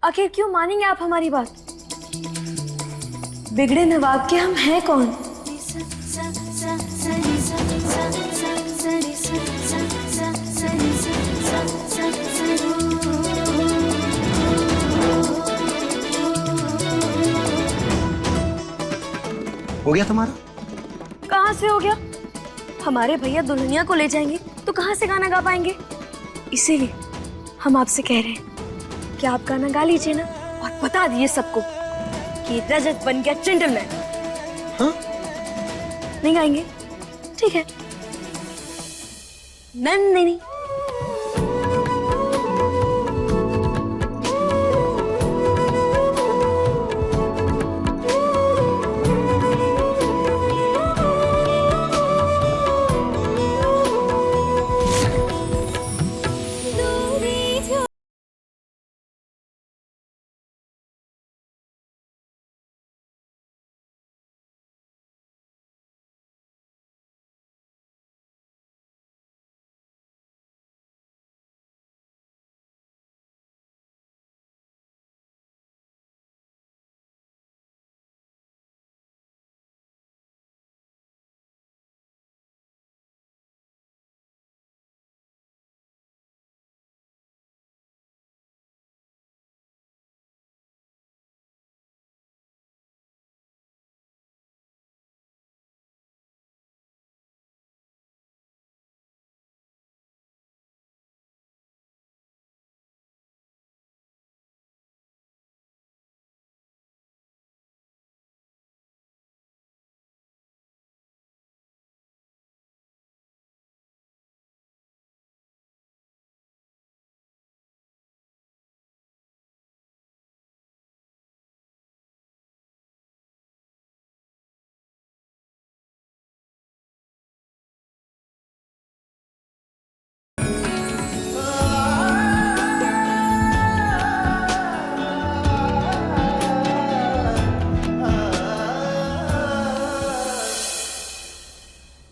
आखिर क्यों मानेंगे आप हमारी बात? बिगड़े नवाब के हम हैं कौन? हो गया तुम्हारा? कहाँ से हो गया? हमारे भैया दुल्हनिया को ले जाएंगे तो कहाँ से गाना गा पाएंगे? इसीलिए हम आपसे कह रहे हैं कि आप गाना गा लीजिए ना और बता दिए सबको कि रजत बन गया जेंटलमैन। हाँ? नहीं गाएंगे? ठीक है। नंदिनी।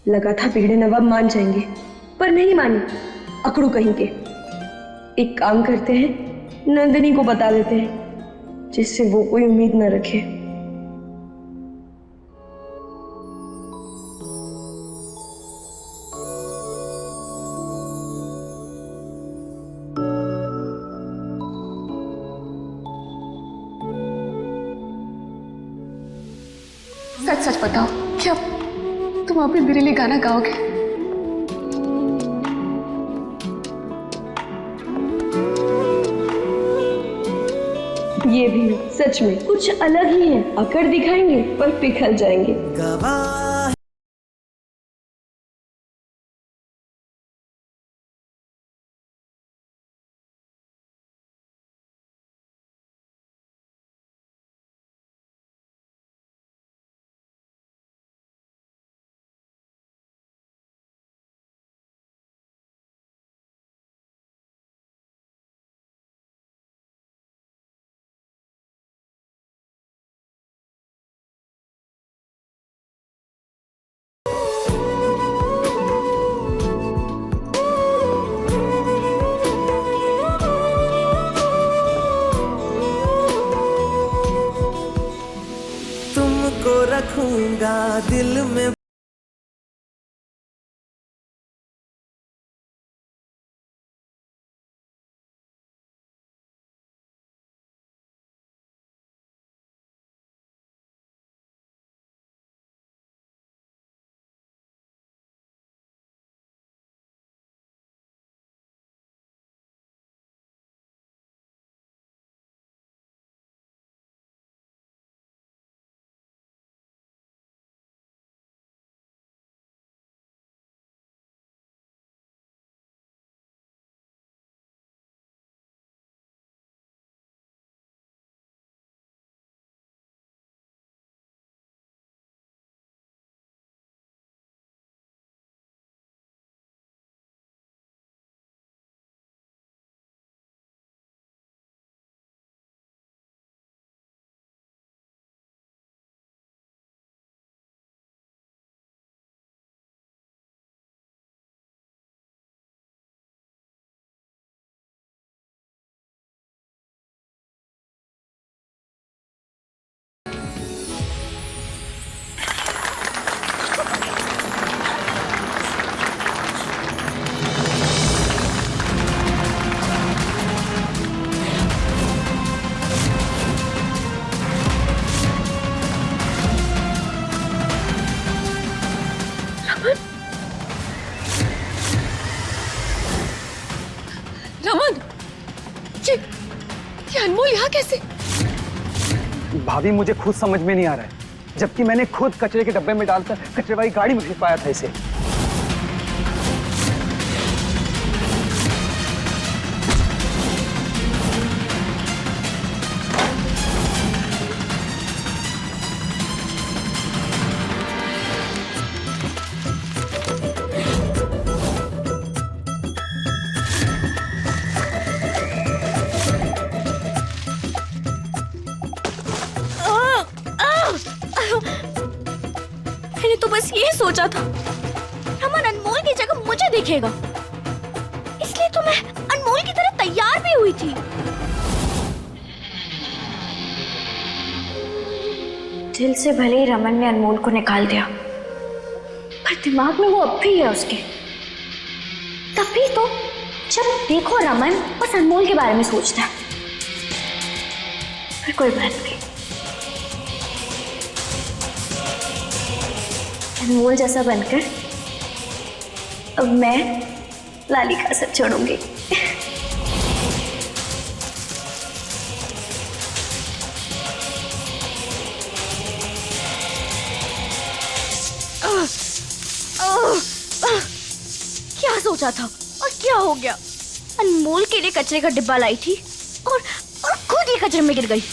लगा था बिगड़े नवाब मान जाएंगे, पर नहीं माने। अकड़ू कहीं के। एक काम करते हैं, नंदिनी को बता देते हैं, जिससे वो कोई उम्मीद न रखे। सच सच बताओ, क्या तुम अभी मेरे लिए गाना गाओगे? ये भी सच में कुछ अलग ही है। अकड़ दिखाएंगे पर पिघल जाएंगे। तुमको रखूंगा दिल में। कैसे? भाभी मुझे खुद समझ में नहीं आ रहा है, जबकि मैंने खुद कचरे के डब्बे में डालकर कचरे वाली गाड़ी में भेज पाया था इसे। मैंने तो बस ये सोचा था रमन अनमोल की जगह मुझे देखेगा, इसलिए तो मैं अनमोल की तरह तैयार भी हुई थी। दिल से भले ही रमन ने अनमोल को निकाल दिया, पर दिमाग में वो अब भी है उसके। तभी तो जब देखो रमन बस अनमोल के बारे में सोचता है। पर कोई बात नहीं, अनमोल जैसा बनकर अब मैं लाली का सब छोड़ूंगी। क्या सोचा था और क्या हो गया? अनमोल के लिए कचरे का डिब्बा लाई थी और खुद ही कचरे में गिर गई।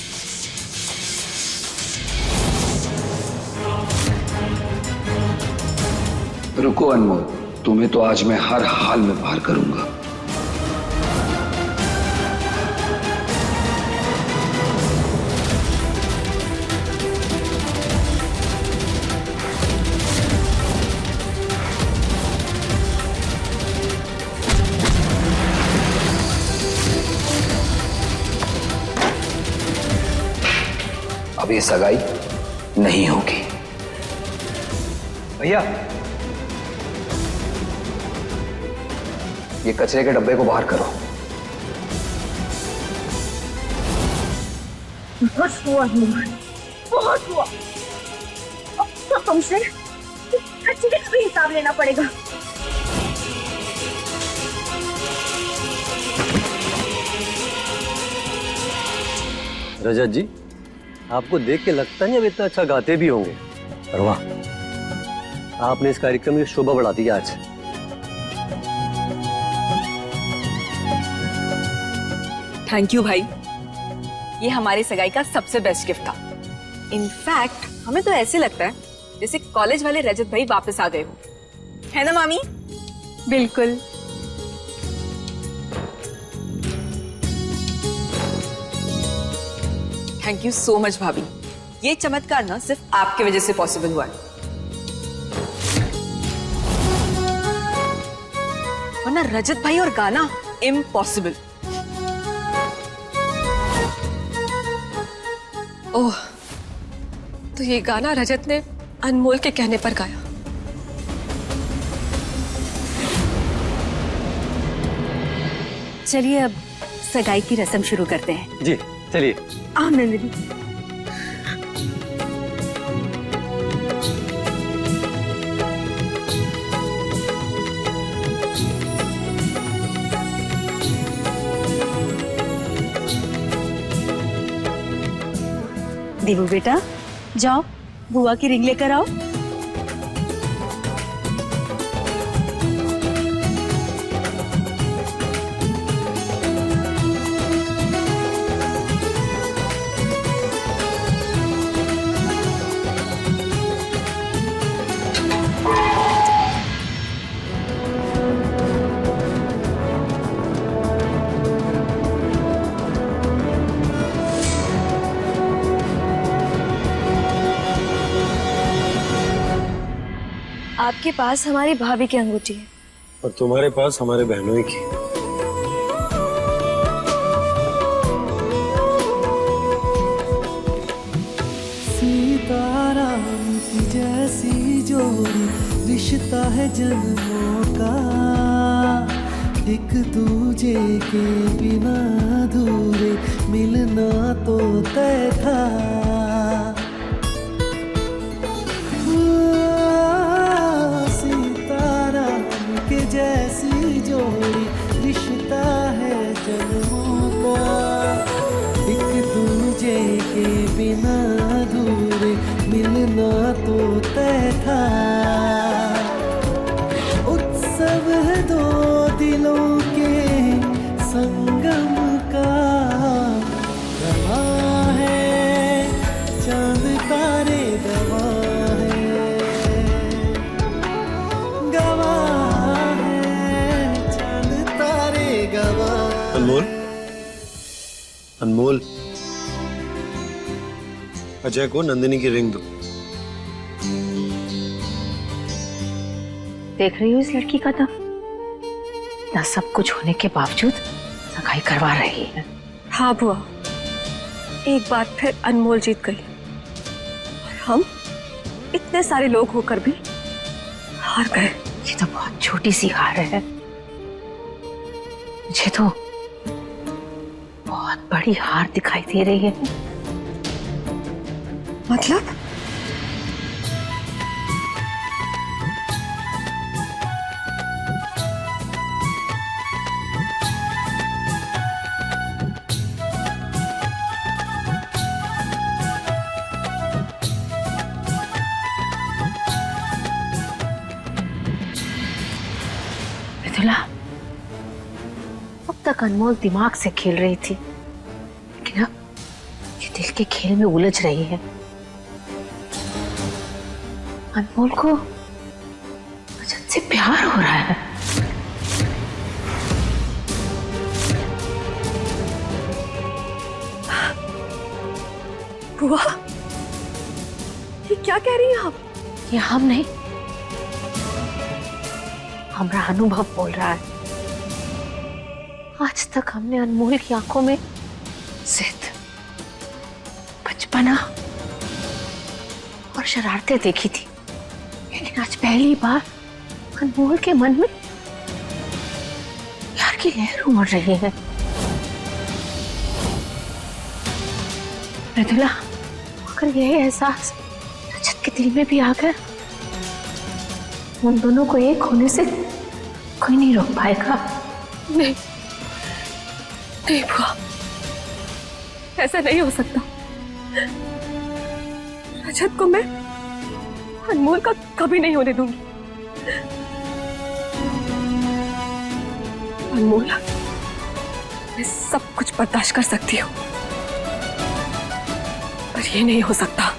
रुको अनमोल, तुम्हें तो आज मैं हर हाल में बाहर करूंगा। अब ये सगाई नहीं होगी। भैया, ये कचरे के डब्बे को बाहर करो। बस हुआ बहुत हुआ। अब तो तुमसे कचरे का भी हिसाब लेना पड़ेगा। रजत जी, आपको देख के लगता नहीं अब इतना अच्छा गाते भी होंगे। पर वाह, आपने इस कार्यक्रम की शोभा बढ़ा दी आज। थैंक यू भाई, ये हमारी सगाई का सबसे बेस्ट गिफ्ट था। इनफैक्ट हमें तो ऐसे लगता है जैसे कॉलेज वाले रजत भाई वापस आ गए हो, है ना मामी? बिल्कुल। थैंक यू सो मच भाभी, ये चमत्कार ना सिर्फ आपकी वजह से पॉसिबल हुआ है, वरना रजत भाई और गाना इम्पॉसिबल। ओह, तो ये गाना रजत ने अनमोल के कहने पर गाया। चलिए अब सगाई की रस्म शुरू करते हैं। जी चलिए। नंदिनी, देवू बेटा, जाओ बुआ की रिंग लेकर आओ। आपके पास हमारी भाभी की अंगूठी है और तुम्हारे पास हमारे बहनों की। सीताराम की जैसी जोड़ी, रिश्ता है जन्मों का, एक दूजे के बिना अधूरे, मिलना तो तय था। जैसी जोड़ी, रिश्ता है जन्मों का, एक वो तय था। उत्सव है दो दिलों के संगम का, गवाह है चांद तारे, गवाह है चांद तारे, गवाह। अनमोल, अनमोल, अजय को नंदिनी की रिंग दो। देख रही हूँ इस लड़की का दम, ना सब कुछ होने के बावजूद सगाई करवा रही है। हाँ बुआ, एक बार फिर अनमोल जीत गई और हम इतने सारे लोग होकर भी हार गए। ये तो बहुत छोटी सी हार है, मुझे तो बहुत बड़ी हार दिखाई दे रही है। मतलब? मिथुला, अब तक अनमोल दिमाग से खेल रही थी, लेकिन अब ये दिल के खेल में उलझ रही है। अनमोल को रजत से प्यार हो रहा है। बुआ, ये क्या कह रही हैं आप? ये हम नहीं, हमारा अनुभव बोल रहा है। आज तक हमने अनमोल की आंखों में जिद, बचपना और शरारतें देखी थी, लेकिन आज पहली बार अनमोल के मन में प्यार की लहर उमड़ रही है। मृदुला, अगर यह एहसास रजत के दिल में भी आ गया, उन दोनों को एक होने से कोई नहीं रोक पाएगा। नहीं, नहीं बुआ, ऐसा नहीं हो सकता। रजत को मैं अनमोल का कभी नहीं होने दूंगी। अनमोल, मैं सब कुछ बर्दाश्त कर सकती हूँ, पर ये नहीं हो सकता।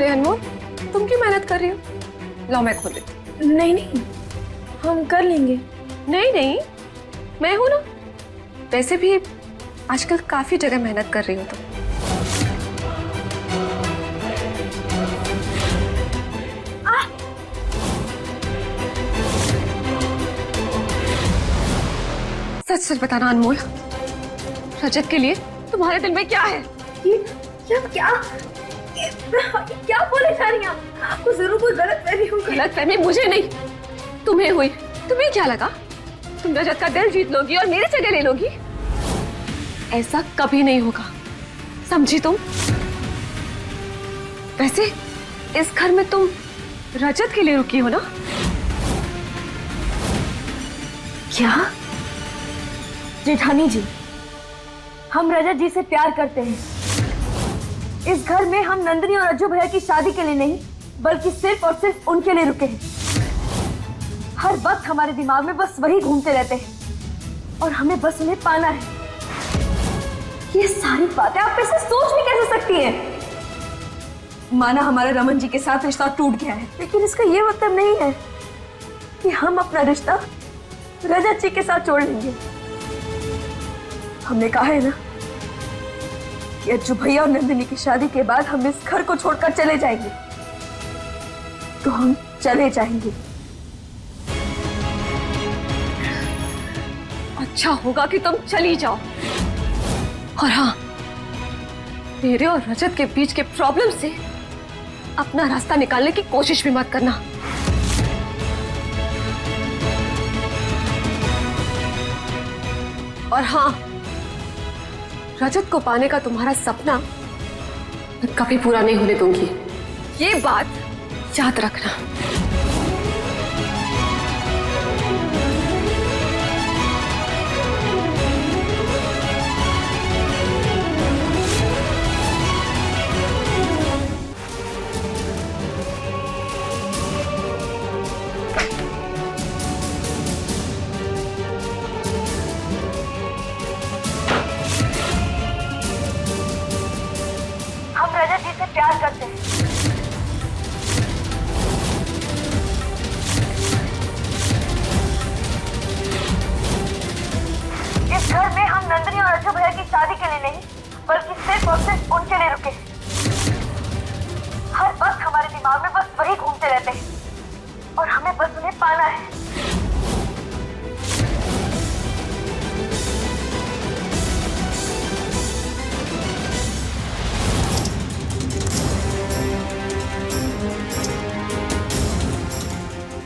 अनमोल, तुम क्यों मेहनत कर रही हो? लाओ मैं खोल देती। नहीं नहीं, हम कर लेंगे। नहीं नहीं, मैं हूं ना। वैसे भी आजकल काफी जगह मेहनत कर रही हो तुम। सच सच बताना अनमोल, रजत के लिए तुम्हारे दिल में क्या है? क्या बोले जा रही हैं आप? आपको जरूर कोई गलतफहमी हुई। गलतफहमी मुझे नहीं, तुम्हें हुई। तुम्हें क्या लगा तुम रजत का दिल जीत लोगी और मेरी जगह ले लोगी? ऐसा कभी नहीं होगा, समझी तुम? वैसे इस घर में तुम रजत के लिए रुकी हो ना? क्या? जेठानी जी, हम रजत जी से प्यार करते हैं। इस घर में हम नंदिनी और अज्जू भैया की शादी के लिए नहीं, बल्कि सिर्फ और सिर्फ उनके लिए रुके हैं। हर वक्त हमारे दिमाग में बस वही घूमते रहते हैं और हमें बस उन्हें पाना है। ये सारी बातें आप ऐसे सोच भी कैसे सकती हैं? माना हमारा रमन जी के साथ रिश्ता टूट गया है, लेकिन इसका ये मतलब नहीं है कि हम अपना रिश्ता रजत जी के साथ जोड़ लेंगे। हमने कहा है ना कि अज्जू भैया और नंदिनी की शादी के बाद हम इस घर को छोड़कर चले जाएंगे, तो हम चले जाएंगे। अच्छा होगा कि तुम चली जाओ। और हाँ, मेरे और रजत के बीच के प्रॉब्लम से अपना रास्ता निकालने की कोशिश भी मत करना। और हाँ, रजत को पाने का तुम्हारा सपना मैं कभी पूरा नहीं होने दूंगी, ये बात याद रखना। हम रजत जी से प्यार करते हैं। इस घर में हम नंदिनी और अजय भैया की शादी के लिए नहीं, बल्कि सिर्फ और सिर्फ उनके लिए रुके। हर वक्त हमारे दिमाग में बस वही घूमते रहते हैं और हमें बस उन्हें पाना है।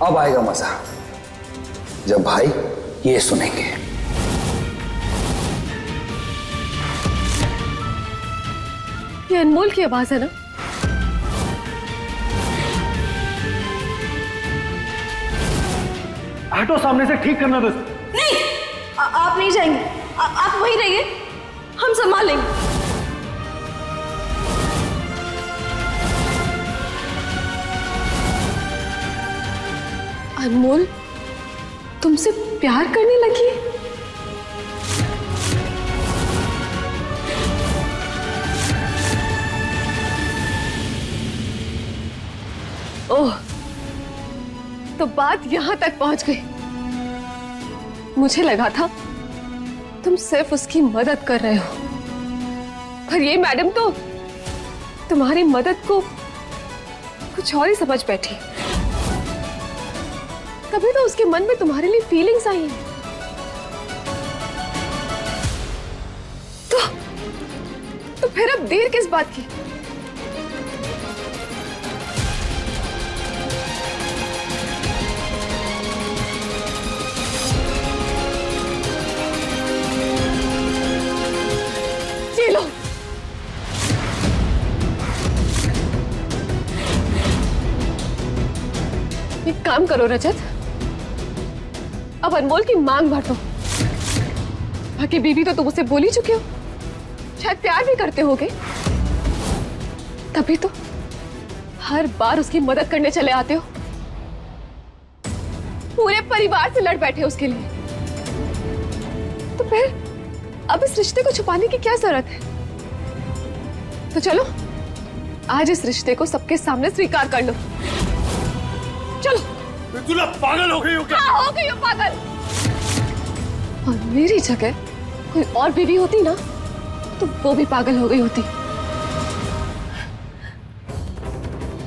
अब आएगा मजा जब भाई ये सुनेंगे। ये अनमोल की आवाज है ना? हटो सामने से, ठीक करना दो। नहीं, आप नहीं जाएंगे। आप वहीं रहिए, हम संभाल लेंगे। अनमोल तुमसे प्यार करने लगी? ओह, तो बात यहां तक पहुंच गई। मुझे लगा था तुम सिर्फ उसकी मदद कर रहे हो, पर ये मैडम तो तुम्हारी मदद को कुछ और ही समझ बैठी। कभी तो उसके मन में तुम्हारे लिए फीलिंग्स आई हैं। तो फिर अब देर किस बात की? ये लो, एक काम करो रजत, अब अनमोल की मांग भर दो। बाकी बीवी तो तुम उसे बोल ही चुके हो, शायद प्यार भी करते होगे, तभी तो हर बार उसकी मदद करने चले आते हो। पूरे परिवार से लड़ बैठे उसके लिए, तो फिर अब इस रिश्ते को छुपाने की क्या जरूरत है? तो चलो आज इस रिश्ते को सबके सामने स्वीकार कर लो। चलो। बिल्कुल पागल हो गई हो क्या? हाँ, हो गई हो पागल। और मेरी जगह कोई और बीवी होती ना, तो वो भी पागल हो गई होती।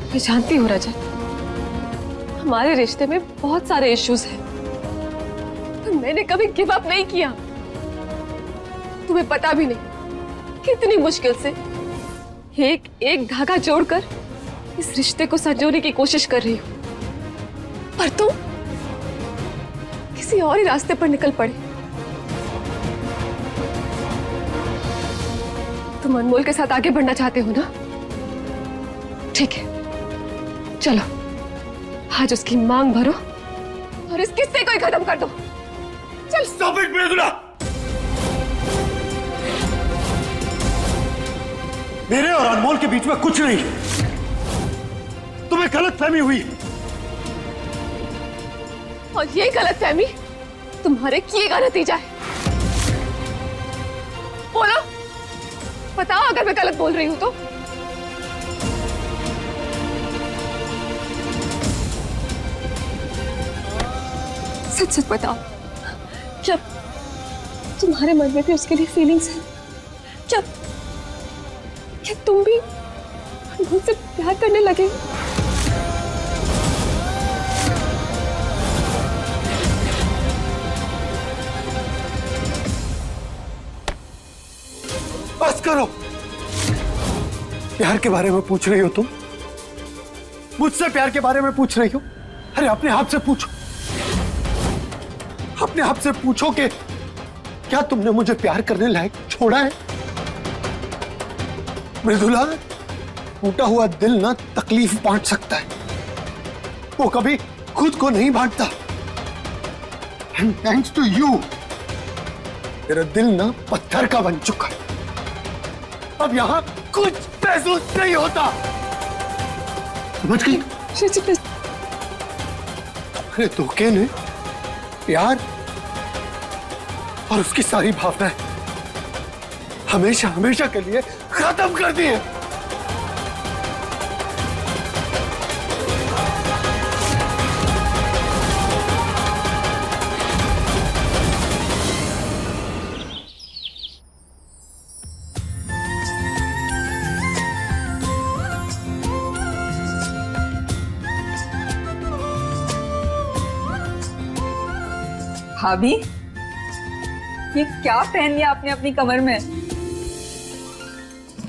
मैं जानती हूँ रजत, हमारे रिश्ते में बहुत सारे इश्यूज हैं, पर मैंने कभी गिव अप नहीं किया। तुम्हें पता भी नहीं कितनी मुश्किल से एक एक धागा जोड़कर इस रिश्ते को संजोने की कोशिश कर रही हूँ, पर तुम किसी और ही रास्ते पर निकल पड़े। तुम अनमोल के साथ आगे बढ़ना चाहते हो ना? ठीक है, चलो आज उसकी मांग भरो और इस किस्से को ही खत्म कर दो। चल। Stop it Mridula. मेरे और अनमोल के बीच में कुछ नहीं, तुम्हें गलतफहमी हुई। और ये गलतफहमी तुम्हारे किए का नतीजा है। बोलो, बताओ अगर मैं गलत बोल रही हूं तो। सच सच बताओ, क्या तुम्हारे मन में भी उसके लिए फीलिंग्स हैं? क्या तुम भी मुझसे प्यार करने लगे? करो। प्यार के बारे में पूछ रही हो तुम? मुझसे प्यार के बारे में पूछ रही हो? अरे अपने आप से पूछो, अपने आप से पूछो कि क्या तुमने मुझे प्यार करने लायक छोड़ा है? मृदुला, टूटा हुआ दिल ना तकलीफ बांट सकता है, वो कभी खुद को नहीं बांटता। एंड थैंक्स टू यू मेरा दिल ना पत्थर का बन चुका है। अब यहां कुछ महसूस नहीं होता, समझ गई? अरे धोखे ने प्यार और उसकी सारी भावनाएं हमेशा हमेशा के लिए खत्म कर दी है। भाभी, ये क्या पहन लिया आपने अपनी कमर में?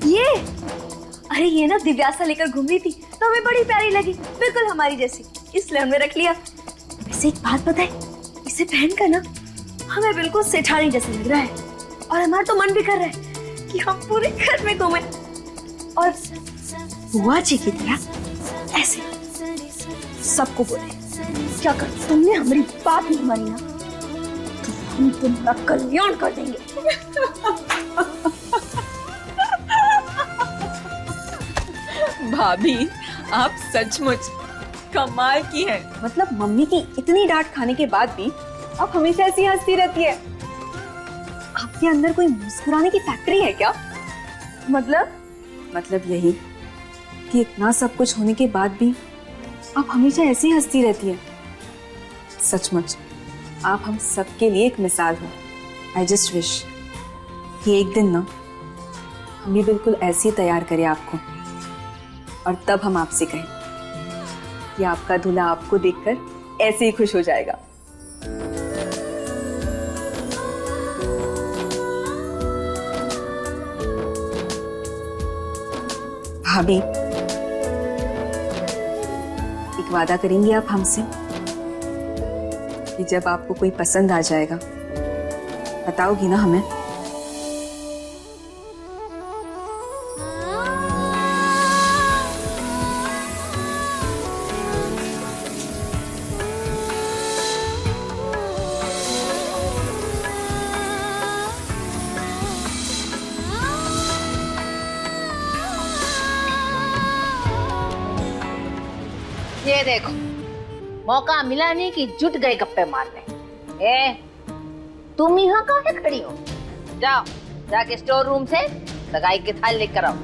ये अरे ये ना दिव्यासा लेकर घूम रही थी तो हमें बड़ी प्यारी लगी, बिल्कुल हमारी जैसी, इसलिए हमने रख लिया। वैसे एक बात बताए, इसे पहनकर ना हमें बिल्कुल सेठानी जैसे लग रहा है, और हमारा तो मन भी कर रहा है कि हम पूरे घर में घूमें और बुआ जी की तरह ऐसे सबको बोले। क्या कर, तुमने हमारी बात नहीं मानी ना तो हम तुम्हारा कल्याण कर देंगे। भाभी, आप सचमुच कमाल की हैं। मतलब मम्मी की इतनी डांट खाने के बाद भी आप हमेशा ऐसी हंसती रहती है। आपके अंदर कोई मुस्कुराने की फैक्ट्री है क्या? मतलब यही कि इतना सब कुछ होने के बाद भी आप हमेशा ऐसी हंसती रहती है। सचमुच आप हम सबके लिए एक मिसाल हो। आई जस्ट विश कि एक दिन ना हम भी बिल्कुल ऐसे ही तैयार करें आपको, और तब हम आपसे कहें कि आपका दूल्हा आपको देखकर ऐसे ही खुश हो जाएगा। भाभी, एक वादा करेंगी आप हमसे कि जब आपको कोई पसंद आ जाएगा बताओगी ना हमें? ये देखो, मौका मिला नहीं कि जुट गए गप्पे मारने। तुम यहाँ काहे खड़ी हो? जाओ जाके स्टोर रूम से सगाई की थाली लेकर आओ।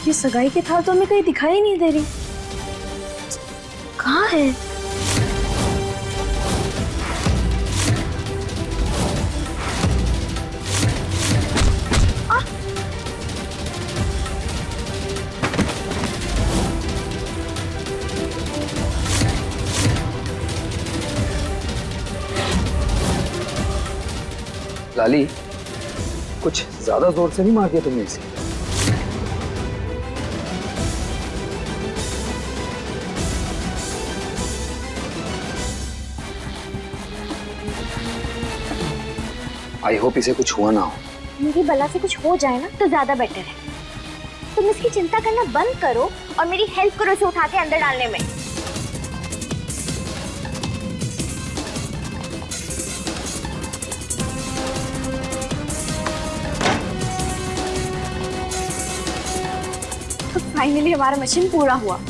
ये सगाई की थाल तो हमें कहीं दिखाई नहीं दे रही, कहाँ है? लाली, कुछ ज्यादा जोर से नहीं मार दिया तुमने इसे? आई होप इसे कुछ हुआ ना हो। मेरी बला से कुछ हो जाए ना तो ज्यादा बेटर है। तुम इसकी चिंता करना बंद करो और मेरी हेल्प करो इसे उठा के अंदर डालने में। तो फाइनली हमारा मिशन पूरा हुआ।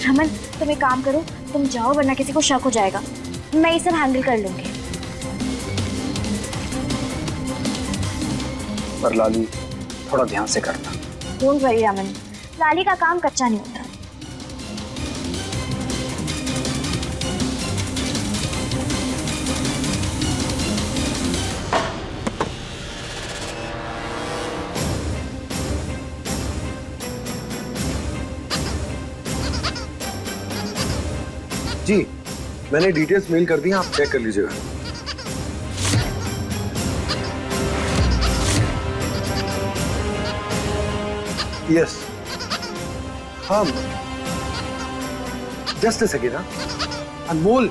रमन तुम एक काम करो, तुम जाओ वरना किसी को शक हो जाएगा। मैं ये सब हैंडल कर लूंगी। पर लाली थोड़ा ध्यान से करना। डोंट वरी रमन, लाली का काम कच्चा नहीं होता। जी मैंने डिटेल्स मेल कर दी हैं, आप चेक कर लीजिएगा। यस हाँ जस्ट सेकेंड। हाँ अनमोल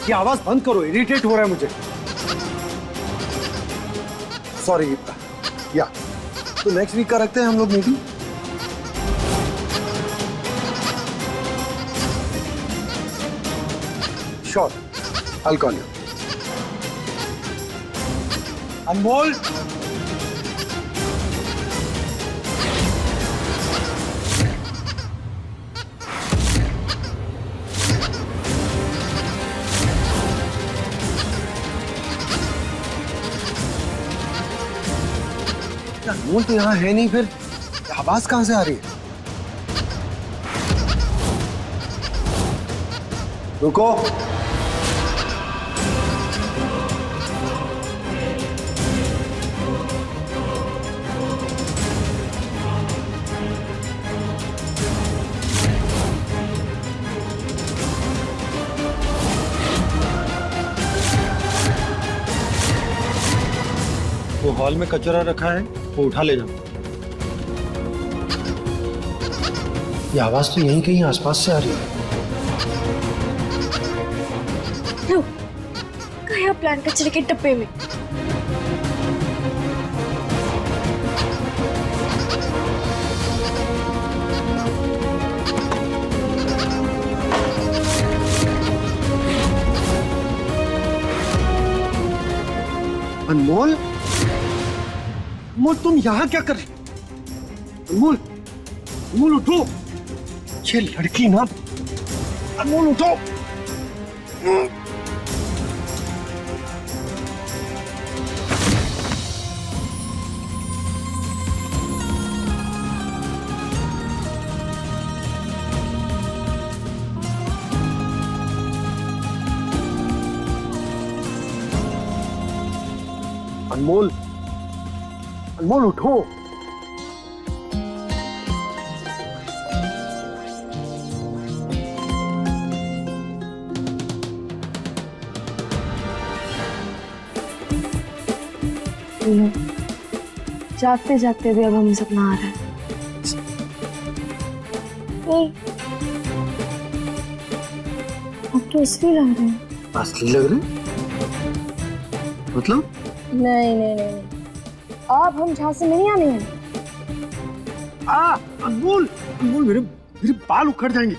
ये आवाज बंद करो, इरिटेट हो रहा है मुझे। सॉरी या तो नेक्स्ट वीक का रखते हैं हम लोग meeting. Sure, I'll call you. अनमोल अनमोल तो यहाँ है नहीं, फिर आवाज कहां से आ रही है? रुको। वो हॉल में कचरा रखा है, वो उठा ले जाओ। ये आवाज तो यहीं कहीं आसपास से आ रही है। गया प्लान कचरे के डब्बे में। अनमोल, अनमोल तुम यहाँ क्या कर रही? अनमोल, अनमोल उठो। ये लड़की ना, अनमोल उठो। अनमोल, अनमोल उठो। जागते जागते भी अब हमें सपना आ रहा है। अब तो असली लग रहे हैं। असली लग रहे? मतलब? नहीं नहीं नहीं, अब हम झांसे में नहीं आने हैं। अनमोल, अनमोल मेरे बाल उखड़ जाएंगे।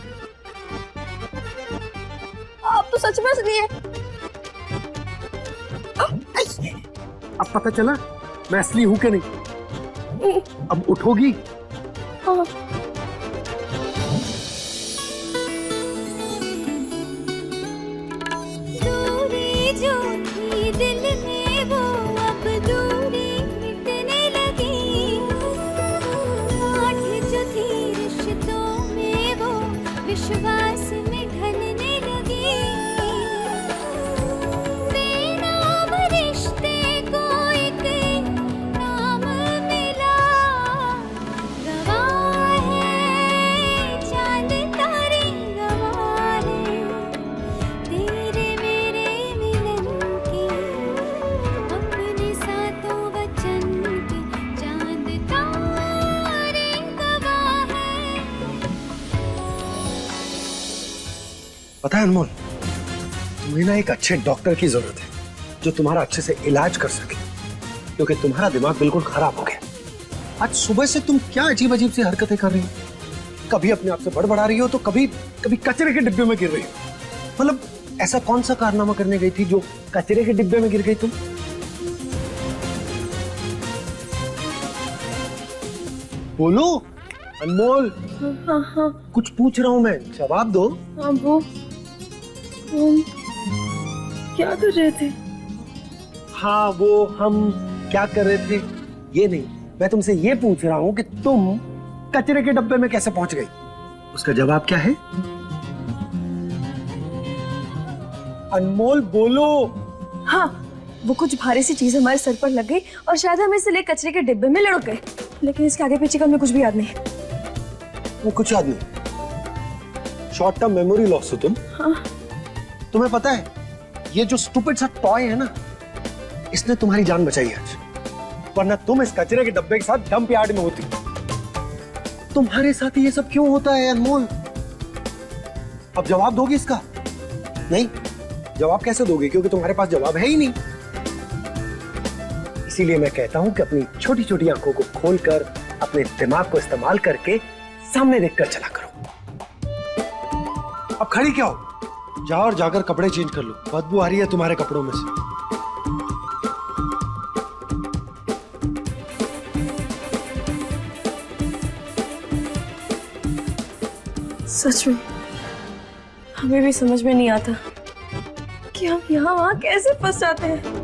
आप तो सच में असली है। अब पता चला मैं असली हूं कि नहीं। अब उठोगी? हाँ। दूरी जो थी दिल में वो अब दूरी मिटने लगी। आठ जो थी रिश्तों में वो विश्वास में ढलने लगी। बेनाम रिश्ते को एक नाम मिला। गवाह है चांद तारे, गवाह है तेरे मेरे मिलन की। अपने सातों वचन के चांद तारे गवाह है। पता है अनमोल, तुम्हें ना एक अच्छे डॉक्टर की जरूरत है जो तुम्हारा अच्छे से इलाज कर सके, क्योंकि तुम्हारा दिमाग बिल्कुल खराब हो गया। आज सुबह से तुम क्या अजीब अजीब सी हरकतें कर रही हो। कभी अपने आप से बड़बड़ा रही हो तो कभी कभी कचरे के डिब्बे में गिर रही हो। मतलब ऐसा कौन सा कारनामा करने गई थी जो कचरे के डिब्बे में गिर गई तुम? बोलो। अनमोल, हाँ हाँ कुछ पूछ रहा हूँ मैं, जवाब दो। हाँ वो क्या कर रहे थे? हाँ वो हम क्या कर रहे थे ये नहीं, मैं तुमसे ये पूछ रहा हूँ कि तुम कचरे के डब्बे में कैसे पहुंच गई? उसका जवाब क्या है? अनमोल बोलो। हाँ वो कुछ भारी सी चीज हमारे सर पर लग गई और शायद हम इसे ले कचरे के डिब्बे में लुढ़क गए, लेकिन इसके आगे पीछे का हमें कुछ भी याद नहीं। वो कुछ याद नहीं? शॉर्ट टर्म मेमोरी लॉस हो तुम? हाँ। तुम्हें पता है ये जो स्टूपिड सा टॉय है ना, इसने तुम्हारी जान बचाई आज, वरना तुम इस कचरे के डब्बे के साथ डंप यार्ड में होती। तुम्हारे साथ ये सब क्यों होता है अनमोल? अब जवाब दोगी इसका? नहीं, जवाब कैसे दोगे, क्योंकि तुम्हारे पास जवाब है ही नहीं। इसीलिए मैं कहता हूं कि अपनी छोटी छोटी आंखों को खोलकर अपने दिमाग को इस्तेमाल करके सामने देखकर चला करो। अब खड़ी क्या हो, जाओ और जाकर कपड़े चेंज कर लो, बदबू आ रही है तुम्हारे कपड़ों में से। सच में हमें भी समझ में नहीं आता कि हम यहाँ वहाँ कैसे फंस जाते हैं।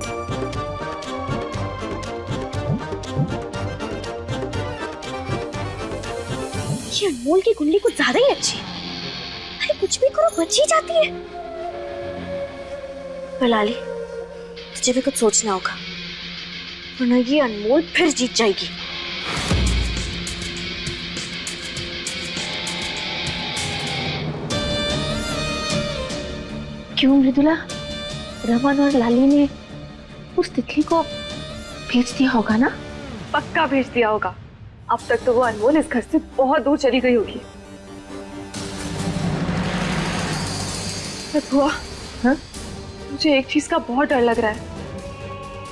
ये अनमोल की कुंडली कुछ ज्यादा ही अच्छी है। अरे कुछ भी करो बच ही जाती है। लाली, तुझे भी कुछ सोचना होगा, वरना ये अनमोल फिर जीत जाएगी। क्यों मृदुला, रमन और लाली ने उस तितली को भेज दिया होगा ना? पक्का भेज दिया होगा। अब तक तो वो अनमोल इस घर से बहुत दूर चली गई होगी। बुआ, हाँ? मुझे एक चीज का बहुत डर लग रहा है।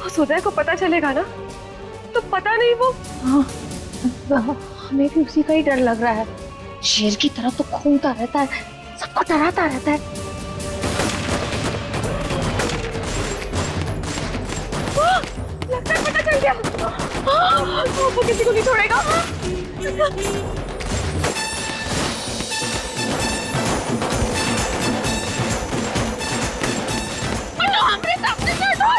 उस उदय को पता चलेगा ना, तो पता नहीं वो। हाँ, हमें भी उसी का ही डर लग रहा है। शेर की तरह तो घूमता रहता है, सबको डराता रहता है। लगता है पता चल गया। वो किसी को नहीं छोड़ेगा। हमारे सामने से हटो।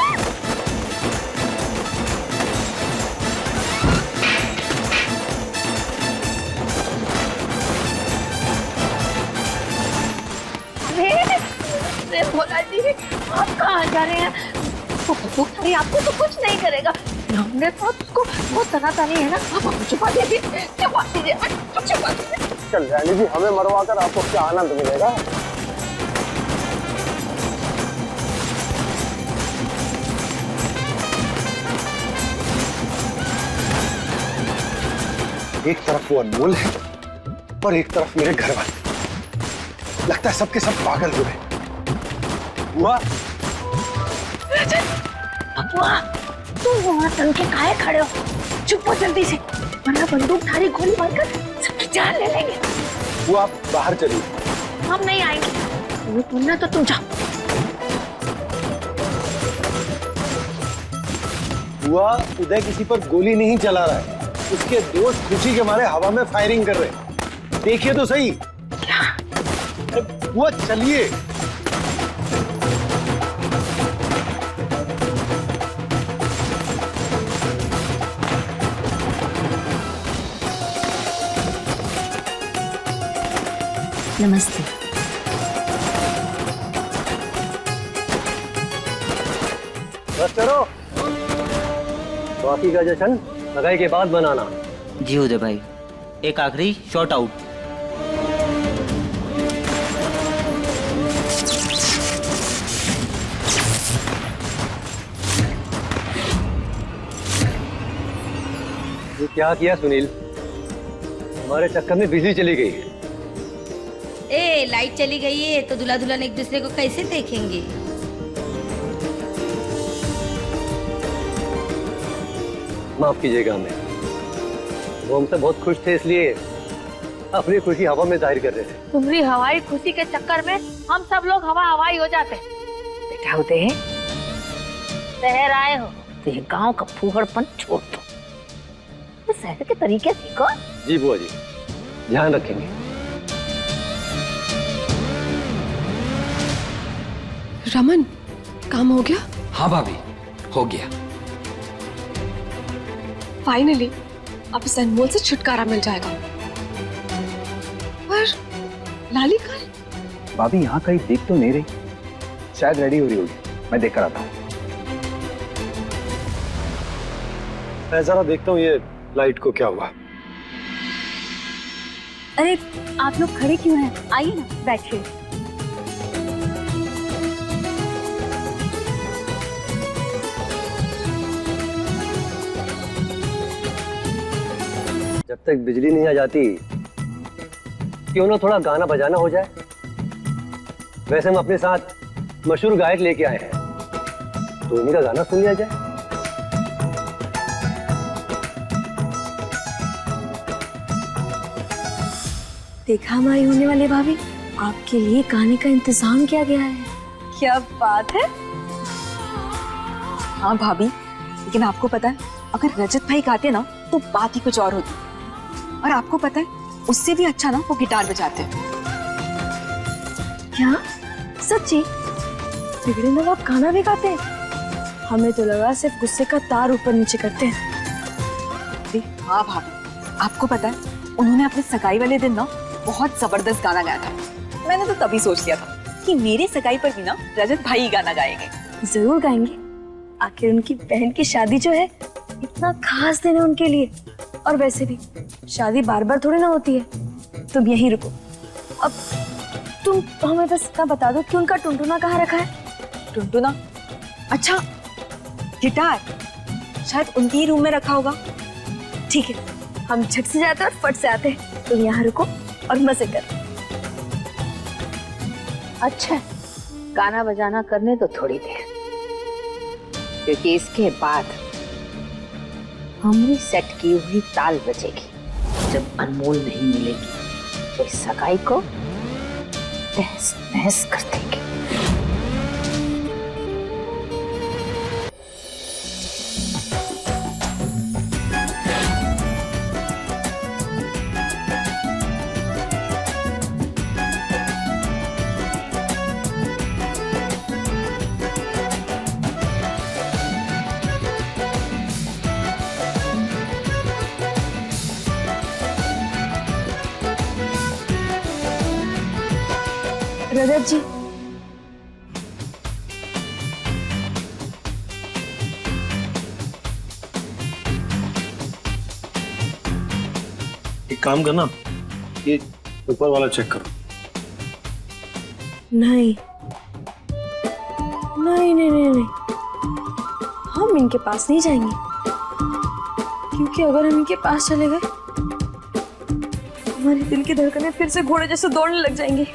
अरे भोला जी, आप कहाँ जा रहे हैं? अरे आपको तो कुछ नहीं करेगा। हमने तो उसको बहुत तनाता नहीं है ना। आप छुपा दीजिए, छुपा दीजिए, छुपा दीजिए। कल्याणी जी, हमें मरवा कर आपको क्या आनंद मिलेगा? एक तरफ वो अनमोल है और एक तरफ मेरे घर वाले। लगता है सबके सब पागल हुए। हुआ बबुआ, तुम वहाँ तन के काहे खड़े हो? चुप हो जल्दी से, वरना बंदूकधारी गोली मारकर सबकी जान ले लेंगे। वो आप बाहर चलिए। हम नहीं आएंगे। तुम्हें बोलना तो तुम जाओ। हुआ उदय किसी पर गोली नहीं चला रहा है, उसके दोस्त खुशी के मारे हवा में फायरिंग कर रहे हैं। देखिए तो सही। हुआ चलिए। नमस्ते। बस करो, बाकी का जश्न सगाई के बाद बनाना। जी उदय भाई, एक आखिरी शॉट आउट। ये क्या किया सुनील? हमारे चक्कर में बिजली चली गई है। ए, लाइट चली गई है तो दूल्हा दुल्हन एक दूसरे को कैसे देखेंगे? माफ कीजिएगा हमें, वो हमसे बहुत खुश थे इसलिए अपनी खुशी हवा में जाहिर कर रहे थे। तुम्हारी हवाई खुशी के चक्कर में हम सब लोग हवा हवाई हो जाते। बेटा उदय, शहर आए हो तो ये गांव का फूहड़पन छोड़ दो, शहर के तरीके सीखो। जी बुआ जी, ध्यान रखेंगे। रमन, काम हो गया? हाँ भाभी, हो गया। फाइनली अब इस अनमोल से छुटकारा मिल जाएगा। पर लाली कहाँ है? भाभी यहाँ कहीं देख तो नहीं रही, शायद रेडी हो रही होगी, मैं देख कर आता हूँ। मैं जरा देखता हूँ ये लाइट को क्या हुआ। अरे आप लोग खड़े क्यों हैं? आइए ना, बैठिए। जब तक बिजली नहीं आ जाती क्यों ना थोड़ा गाना बजाना हो जाए। वैसे हम अपने साथ मशहूर गायक लेके आए हैं, तो उन्हीं का गाना सुन लिया जाए। देखा हमारी होने वाली भाभी, आपके लिए गाने का इंतजाम किया गया है। क्या बात है। हाँ भाभी, लेकिन आपको पता है अगर रजत भाई गाते ना तो बात ही कुछ और होती, और आपको पता है उससे भी अच्छा ना वो गिटार बजाते हैं। क्या सच्ची? बिगड़े नवाब गाना भी गाते हैं? हमें तो लगा सिर्फ गुस्से का तार ऊपर नीचे करते हैं। हाँ भाभी, आपको पता है उन्होंने अपने सगाई वाले दिन ना बहुत जबरदस्त गाना गाया था। मैंने तो तभी सोच लिया था कि मेरी सगाई पर भी ना रजत भाई ही गाना गाएंगे। जरूर गाएंगे, आखिर उनकी बहन की शादी जो है इतना खास दिन है उनके लिए। और वैसे भी शादी बार बार थोड़ी ना होती है। तुम यहीं रुको, अब तुम हमें बस इतना बता दो कि उनका टुनटुना कहाँ रखा है? टुनटुना? अच्छा, गिटार शायद उनके ही रूम में रखा होगा। ठीक है, हम झट से जाते हैं और फट से आते हैं। तुम यहाँ रुको और मजे कर। अच्छा, गाना बजाना करने तो थोड़ी देर, क्योंकि इसके बाद हमारी सेट की हुई ताल बजेगी। जब अनमोल नहीं मिलेगी तो इस सगाई को तहस नहस कर देंगे। रजत जी, एक काम करना, ये ऊपर वाला चेक करो। नहीं नहीं नहीं नहीं नहीं, हम इनके पास नहीं जाएंगे, क्योंकि अगर हम इनके पास चले गए हमारे दिल की धड़कनें फिर से घोड़े जैसे दौड़ने लग जाएंगी।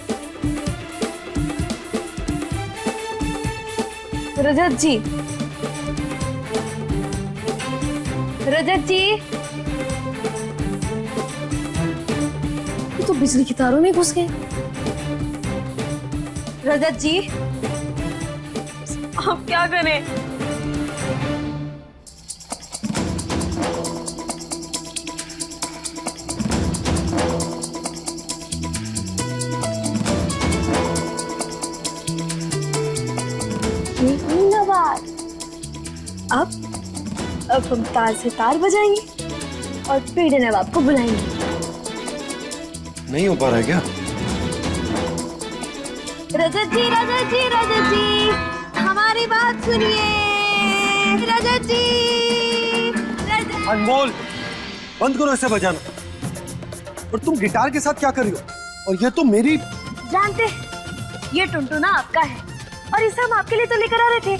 रजत जी, रजत जी, ये तो बिजली की तारों में घुस गए। रजत जी, अब क्या करें? अब हम तार से तार बजाएंगे और पेड़ नवाब को बुलाएंगे। नहीं हो पा रहा है क्या? रजत जी, रजत जी, रजत जी, हमारी बात सुनिए। रजत जी, रजत। अनमोल, बंद करो ऐसे बजाना। और तुम गिटार के साथ क्या कर रही हो? और ये तो मेरी। जानते हैं, ये टुनटुना आपका है और इसे हम आपके लिए तो लेकर आ रहे थे।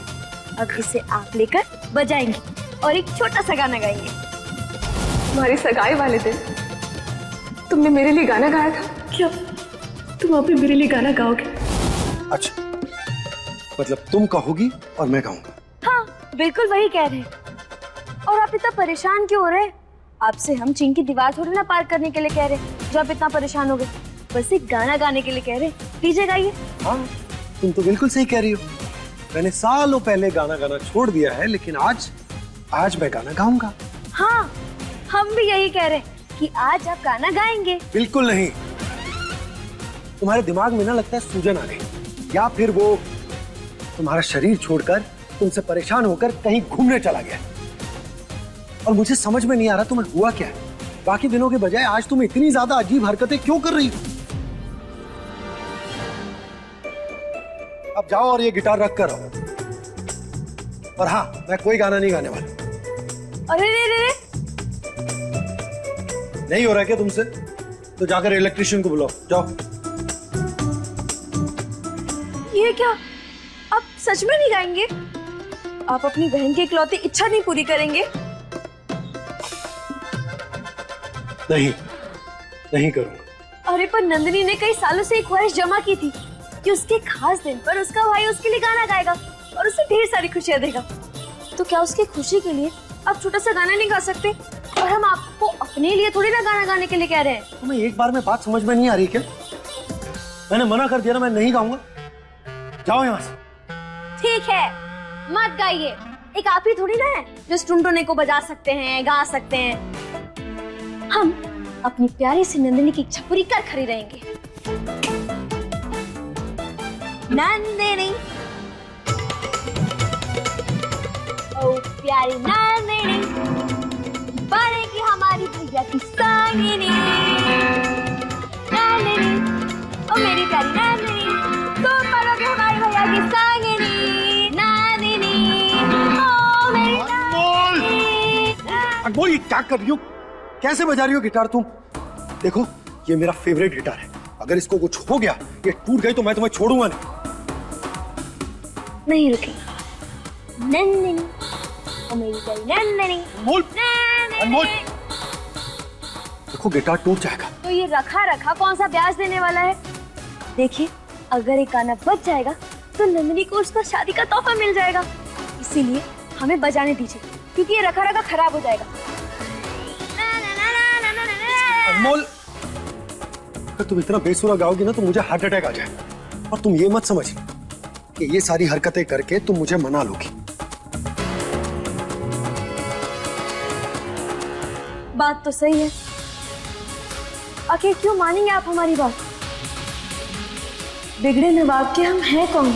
अब इसे आप लेकर बजाएंगे और एक छोटा सा गाना गाएंगे। तुम्हारी सगाई वाले दिन तुमने मेरे लिए गाना गाया था, क्या तुम अभी मेरे लिए गाना गाओगे? अच्छा, मतलब तुम कहोगी और मैं गाऊंगा? हाँ, बिल्कुल वही कह रहे हैं। और आप इतना परेशान क्यों हो रहे हैं? आपसे हम चीन की दीवार थोड़ी ना पार करने के लिए कह रहे हैं जो आप इतना परेशान हो गए। बस एक गाना गाने के लिए कह रहे हैं। लीजिए गाइए। हाँ, तुम तो बिल्कुल सही कह रही हो। मैंने सालों पहले गाना गाना छोड़ दिया है, लेकिन आज मैं गाना गाऊंगा। हाँ, हम भी यही कह रहे हैं कि आज आप गाना गाएंगे। बिल्कुल नहीं। तुम्हारे दिमाग में ना लगता है सूजन आ गई, या फिर वो तुम्हारा शरीर छोड़कर तुमसे परेशान होकर कहीं घूमने चला गया। और मुझे समझ में नहीं आ रहा तुम्हें हुआ क्या है। बाकी दिनों के बजाय आज तुम इतनी ज्यादा अजीब हरकतें क्यों कर रही हो? अब जाओ और ये गिटार रख कर आओ। और हाँ, मैं कोई गाना नहीं गाने वाला। अरे रे रे रे। नहीं हो रहा क्या तुमसे? तो जाकर इलेक्ट्रिशियन को बुलाओ, जाओ। ये क्या, आप सच में नहीं गाएंगे? आप अपनी बहन की इकलौती इच्छा नहीं पूरी करेंगे? नहीं करूंगा। अरे पर नंदिनी ने कई सालों से एक ख्वाहिश जमा की थी कि उसके खास दिन पर उसका भाई उसके लिए गाना गाएगा और उसे ढेर सारी खुशियां देगा। तो क्या उसकी खुशी के लिए आप छोटा सा गाना नहीं गा सकते? और हम आपको अपने लिए थोड़ी ना गाना गाने के लिए कह रहे हैं। तुम्हें एक बार में बात समझ में नहीं आ रही क्या? मैंने मना कर दिया ना, मैं नहीं गाऊंगा। जाओ यहाँ से। ठीक है, मत गाइए। एक आप ही थोड़ी ना है जो इस टुनटुने को बजा सकते हैं, गा सकते हैं। हम अपनी प्यारी सी नंदिनी की इच्छा पूरी कर खड़ी रहेंगे। नंदिनी, ओ प्यारी नंदिनी, बनेगी हमारी भैया की संगिनी। नंदिनी, ओ मेरी प्यारी नंदिनी, तुम बनोगे हमारे भैया की संगिनी। नंदिनी, ओ मेरी नंदिनी। अनमोल, ये क्या कर रही हो? कैसे बजा रही हो गिटार तुम? देखो, ये मेरा फेवरेट गिटार है। अगर इसको कुछ हो गया, ये टूट गई, तो मैं तुम्हें छोड़ूंगा नहीं रुकेंगे। नंदिनी, ओ मेरी प्यारी नंदिनी। अनमोल, अनमोल, देखो गिटार टूट जाएगा। तो ये रखा रखा कौन सा ब्याज देने वाला है? देखिए, अगर एक गाना बच जाएगा तो नंदिनी को उसका शादी का तोहफा मिल जाएगा। इसीलिए हमें बजाने दीजिए, क्योंकि ये रखा रखा खराब हो जाएगा। अनमोल, अगर तुम इतना बेसुरा गाओगी ना तो मुझे हार्ट अटैक आ जाए। और तुम ये मत समझ कि ये सारी हरकतें करके तुम मुझे मना लोगी। बात तो सही है, आखिर क्यों मानेंगे आप हमारी बात? बिगड़े नवाब के हम हैं कौन?